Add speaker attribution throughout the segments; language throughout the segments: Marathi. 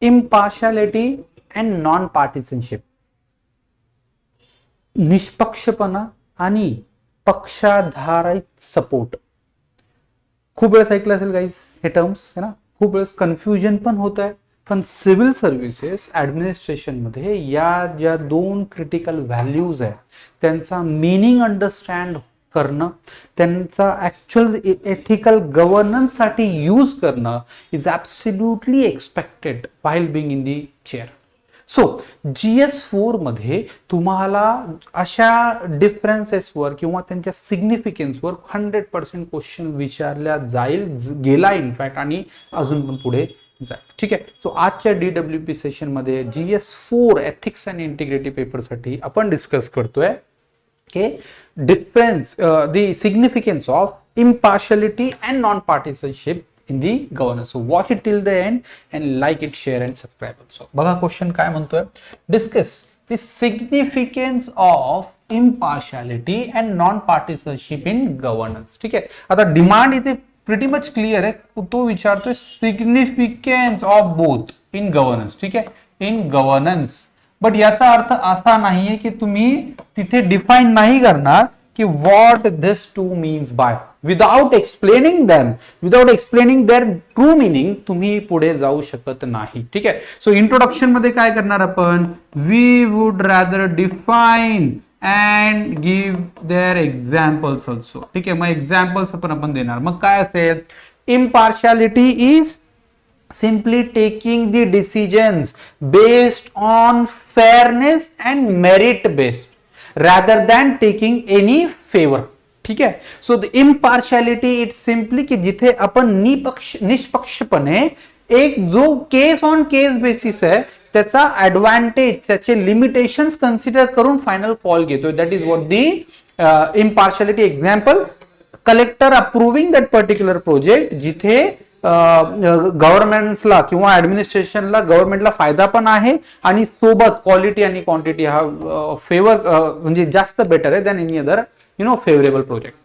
Speaker 1: इम्पार्शालिटी अँड नॉन पार्टिसनशिप, निष्पक्षपणा आणि पक्षाधारित सपोर्ट. खूप वेळेस ऐकलं असेल गाईज हे टर्म्स, है ना. खूप वेळेस कन्फ्युजन पण होत आहे. पण सिव्हिल सर्व्हिसेस ऍडमिनिस्ट्रेशन मध्ये या ज्या दोन क्रिटिकल व्हॅल्यूज आहेत त्यांचा मिनिंग अंडरस्टँड करणं, त्यांचा ऍक्च्युअल एथिकल गव्हर्नन्स साठी यूज करणं is absolutely expected while being in the chair. So GS4 मध्ये तुम्हाला अशा डिफरन्सेसवर किंवा त्यांच्या सिग्निफिकन्सवर 100% क्वेश्चन विचारल्या गेला इनफॅक्ट, आणि अजून पण पुढे जाईल. ठीक आहे. सो आजच्या DWP सेशन मध्ये GS4 ethics and integrity paper साठी आपण डिस्कस करतोय की difference, the significance of impartiality and non partisanship in the governance. So watch it till the end and like it, share and subscribe also. बघा क्वेश्चन काय म्हणतोय, discuss the significance of impartiality and non-partisanship in governance. ठीक आहे. आता डिमांड इथे pretty much clear आहे. तो विचारतोय significance of both in governance. ठीक आहे, in governance. बट याचा अर्थ असा नाहीये की तुम्ही तिथे डिफाइन नाही करणार कि what this two means by, without explaining them, without explaining their true meaning तुम्ही पुढे जाऊ शकत नाही. ठीक आहे. सो इंट्रोडक्शन मध्ये काय करणार आपण, we would rather define and give their examples also. ठीक आहे, मग एक्झाम्पल्स आपण देणार. मग काय असेल, impartiality is simply taking the decisions based on fairness and merit based rather than taking any favor. ठीक आहे. So the impartiality it simply की जिथे आपण निष्पक्षपणे एक जो केस ऑन केस बेसिस आहे त्याचा ऍडव्हान्टेज, त्याचे लिमिटेशन्स कन्सिडर करून फायनल कॉल घेतोय. That is what the impartiality. Example, collector approving that particular project, जिथे गव्हर्नमेंट्सला किंवा ऍडमिनिस्ट्रेशनला, गव्हर्नमेंटला फायदा पण आहे आणि सोबत क्वालिटी आणि क्वांटिटी हा फेवर म्हणजे जास्त बेटर आहे than any other favourable project.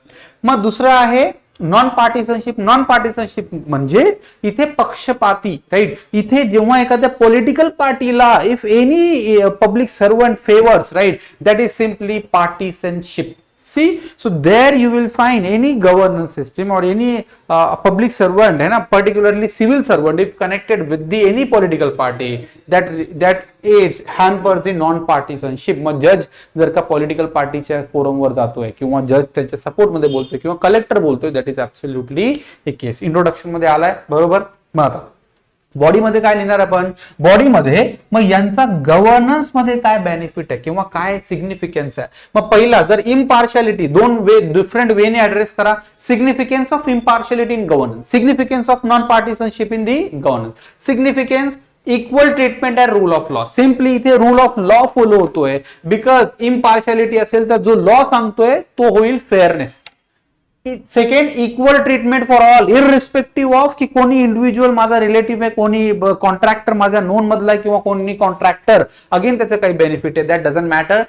Speaker 1: मग दुसरं आहे नॉन पार्टिसनशिप. नॉन पार्टिसनशिप म्हणजे इथे पक्षपाती, राईट. इथे जेव्हा एखाद्या पॉलिटिकल पार्टीला if any public servant favours, right, that is simply partisanship. See, so there you will find any governance system or any public servant, है ना, particularly civil servant, if connected with the any political party, that is hampers the non-partisanship. मग जज जर का पॉलिटिकल पार्टीच्या फोरमवर जातोय किंवा जज त्यांच्या सपोर्ट मध्ये बोलतोय किंवा कलेक्टर बोलतोय, that is absolutely A case. Introduction मध्ये आलाय, बरोबर. मग आता बॉडीमध्ये काय लिहिणार आपण, बॉडीमध्ये मग यांचा गव्हर्नन्स मध्ये काय बेनिफिट आहे किंवा काय सिग्निफिकन्स आहे. मग पहिला, जर इम्पार्शियलिटी दोन डिफरंट वेने ऍड्रेस करा. Significance of impartiality in governance, significance of non partisanship in the governance. Significance, equal treatment and rule of law. Simply इथे रूल ऑफ लॉ फॉलो होतोय, बिकॉज इम्पार्शियलिटी असेल तर जो लॉ सांगतोय तो होईल fairness. Second, equal treatment for all, irrespective of की कोणी इंडिव्हिज्युअल माझा रिलेटिव्ह आहे, कोणी कॉन्ट्रॅक्टर माझ्या नोन मधला आहे किंवा कोणी कॉन्ट्रॅक्टर, अगेन त्याचं काही बेनिफिट आहे, that doesn't matter.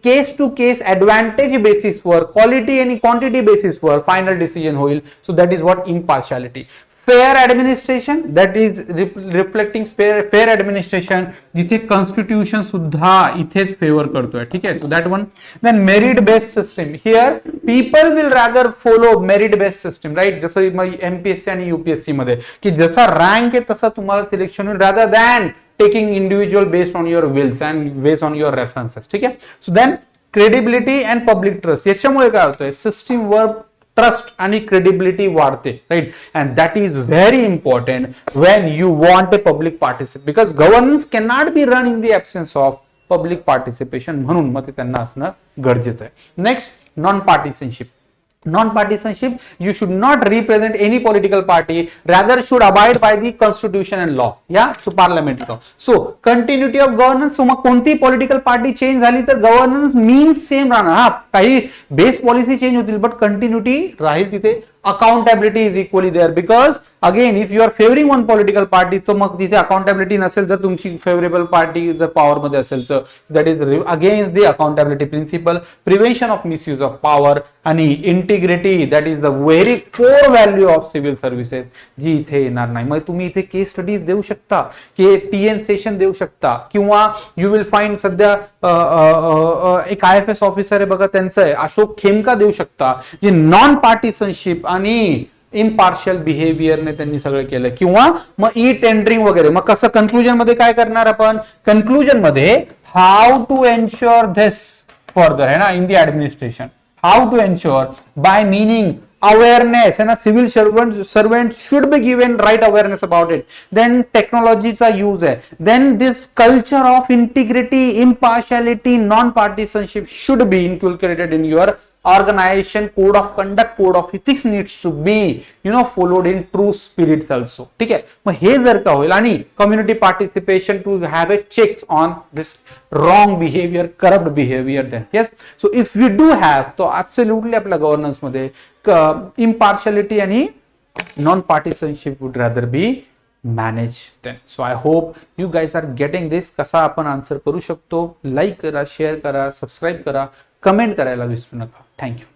Speaker 1: Case to case advantage बेसिसवर, क्वालिटी आणि क्वांटिटी बेसिसवर फायनल डिसिजन होईल. So that is what impartiality. Fair administration, that is reflecting fair administration, जिथे कॉन्स्टिट्यूशन सुद्धा इथेच फेवर करतोय. ठीक आहे. So that one. Then merit based system. Here people will rather follow merit based system, right. जसं MPSC आणि UPSC मध्ये की जसा रँक आहे तसा तुम्हाला सिलेक्शन होईल, rather than taking individual based on your wills and based on your references. ठीक आहे. So then credibility and public trust. याच्यामुळे काय होतंय, सिस्टीमवर ट्रस्ट आणि क्रेडिबिलिटी वाढते, right. And that is very important when you want a public participate, because governance can not be run in the absence of public participation. म्हणून मग ते त्यांना असणं गरजेचं आहे. Next, non partisanship. Non-partisanship, you should not represent any political party, rather should abide by the constitution and law. Yeah, so parliamentary law. So continuity of governance. So मग कोणती पॉलिटिकल पार्टी चेंज झाली तर गव्हर्नन्स मीन्स सेम राहणार. हा, काही बेस पॉलिसी चेंज होतील बट कंटिन्युटी राहील तिथे accountability is equally there, because again if you are favouring one political party तर मग तिथे अकाउंटेबिलिटी नसेल. जर तुमची फेवरेबल पार्टी जर पॉवर मध्ये असेल तर that is against the accountability principle. Prevention of misuse of power आणि integrity that is the very core value of civil services जी इथे येणार नाही. मग तुम्ही इथे केस स्टडीज देऊ शकता, की टीएन सेशन देऊ शकता, किंवा यू विल फाइंड सध्या एक IFS ऑफिसर आहे बघा, त्यांचं आहे अशोक खेमका देऊ शकता, जे नॉन पार्टिसनशिप आणि इम्पार्शियल बिहेवियरने त्यांनी सगळं केलं. किंवा मग ई टेंडरिंग वगैरे. मग कसं कन्क्लुजन मध्ये काय करणार आपण, कन्क्लुजन मध्ये how to ensure this further है ना in the administration, how to ensure by meaning awareness and a civil servant should be given right awareness about it. Then technology चा use है, then this culture of integrity, impartiality, non-partisanship should be inculcated in your organization. Code of conduct, code of ethics needs to be followed in true spirits also. ठीक आहे. मग हे जर का होईल आणि community participation to have a checks on this wrong behavior, corrupt behavior, then yes, so if we do have, तो absolutely आपल्या गव्हर्नन्स मध्ये impartiality आणि non partisanship would rather be managed then. So I hope you guys are getting this. कसा आपण आन्सर करू शकतो, लाईक करा, शेअर करा, सबस्क्राईब करा, कमेंट करायला विसरू नका. थँक्यू.